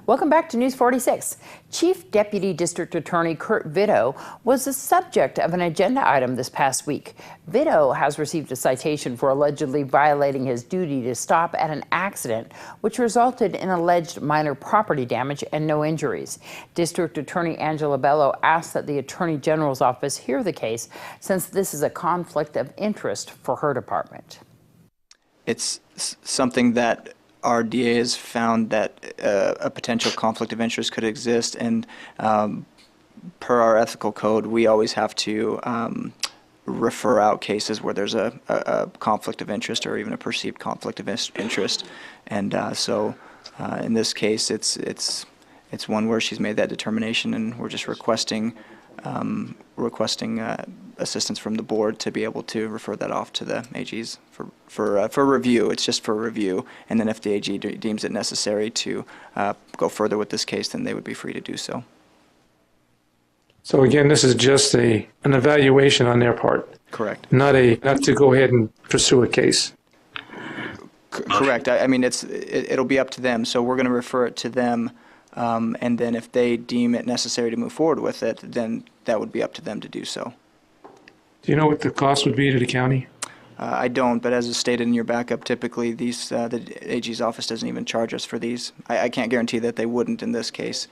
Welcome back to News 46. Chief Deputy District Attorney Kirk Vitto was the subject of an agenda item this past week. Vitto has received a citation for allegedly violating his duty to stop at an accident, which resulted in alleged minor property damage and no injuries. District Attorney Angela Bello asked that the Attorney General's office hear the case since this is a conflict of interest for her department. It's something that our DA has found that a potential conflict of interest could exist, and per our ethical code, we always have to refer out cases where there's a conflict of interest or even a perceived conflict of interest. And so in this case, it's one where she's made that determination, and we're just requesting assistance from the board to be able to refer that off to the AGs for review. It's just for review, and then if the AG deems it necessary to go further with this case, then they would be free to do so. So again, this is just an evaluation on their part. Correct. Not to go ahead and pursue a case. Correct. I mean, it'll be up to them. So we're going to refer it to them, and then if they deem it necessary to move forward with it, then that would be up to them to do so. Do you know what the cost would be to the county? I don't, but as is stated in your backup, typically these the AG's office doesn't even charge us for these. I can't guarantee that they wouldn't in this case,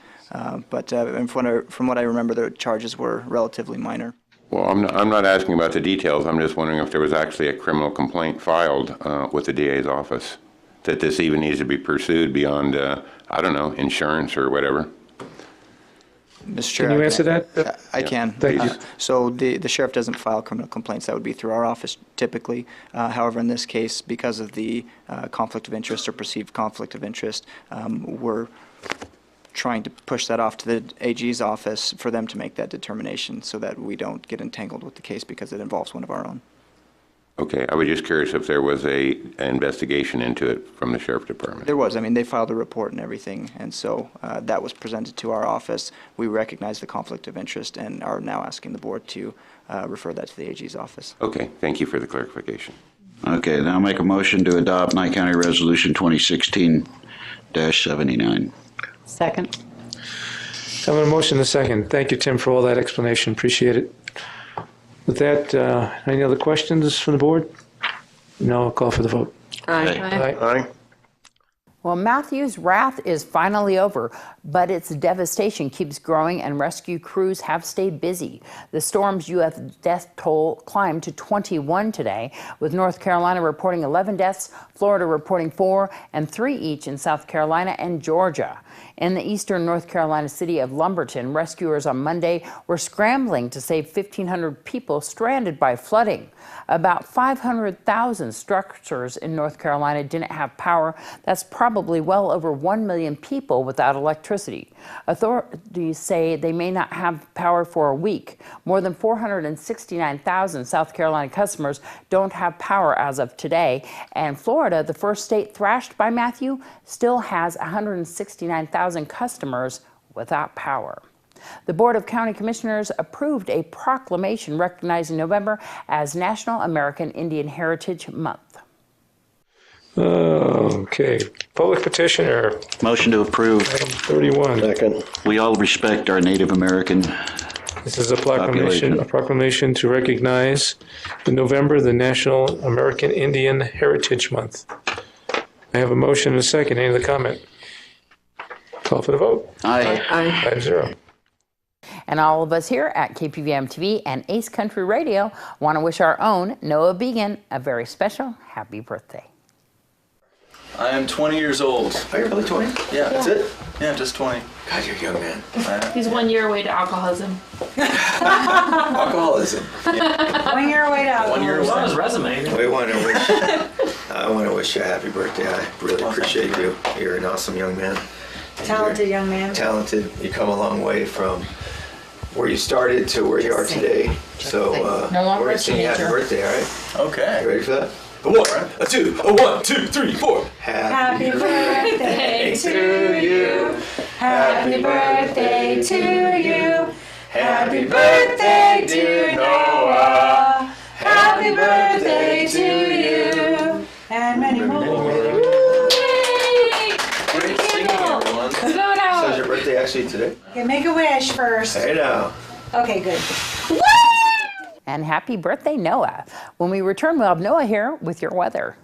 but from what I remember, the charges were relatively minor. Well, I'm not asking about the details. I'm just wondering if there was actually a criminal complaint filed with the DA's office, that this even needs to be pursued beyond, I don't know, insurance or whatever. Mr. Chair, Can you answer that? I can. Thank you. So the sheriff doesn't file criminal complaints. That would be through our office typically. However, in this case, because of the conflict of interest or perceived conflict of interest, we're trying to push that off to the AG's office for them to make that determination so that we don't get entangled with the case because it involves one of our own. Okay, I was just curious if there was an investigation into it from the sheriff department. There was. I mean, they filed a report and everything, and so that was presented to our office. We recognize the conflict of interest and are now asking the board to refer that to the AG's office. Okay, thank you for the clarification. Okay, now make a motion to adopt Nye County Resolution 2016-79. Second. I'm on a motion and a second. Thank you, Tim, for all that explanation. Appreciate it. With that, any other questions from the board? No, I'll call for the vote. Aye. Aye. Well, Matthew's wrath is finally over, but its devastation keeps growing and rescue crews have stayed busy. The storm's U.S. death toll climbed to 21 today, with North Carolina reporting 11 deaths, Florida reporting 4, and 3 each in South Carolina and Georgia. In the eastern North Carolina city of Lumberton, rescuers on Monday were scrambling to save 1,500 people stranded by flooding. About 500,000 structures in North Carolina didn't have power. That's probably well over 1 million people without electricity. Authorities say they may not have power for a week. More than 469,000 South Carolina customers don't have power as of today. And Florida, the first state thrashed by Matthew, still has 169,000 customers without power. The Board of County Commissioners approved a proclamation recognizing November as National American Indian Heritage Month. Okay. Public petition or Motion to approve. item 31. Second. We all respect our Native American This is a proclamation population. To recognize in November the National American Indian Heritage Month. I have a motion and a second. Any other comment? Call for the vote. Aye. 5-0. And all of us here at KPVM-TV and Ace Country Radio want to wish our own Noah Began a very special happy birthday. I am 20 years old. Are you really 20? Yeah, that's it? Yeah, just 20. God, you're a young man. He's 1 year away to alcoholism. Alcoholism. 1 year away to alcoholism. 1 year away. On his resume. I want to wish you a happy birthday. I really appreciate you. You're an awesome young man. Talented young man. Talented. You come a long way from where you started to where you are today. So No longer we're a going to sing you happy teenager. birthday, all right? Okay. You ready for that? A 1, a 2, a 1, 2, 3, 4. Happy birthday to you. Happy birthday to you. Happy birthday, dear Noah. Happy birthday to you. And many more. Great singing, everyone. actually today. Okay, make a wish first. Hey now. Okay, good. And happy birthday, Noah. When we return, we'll have Noah here with your weather.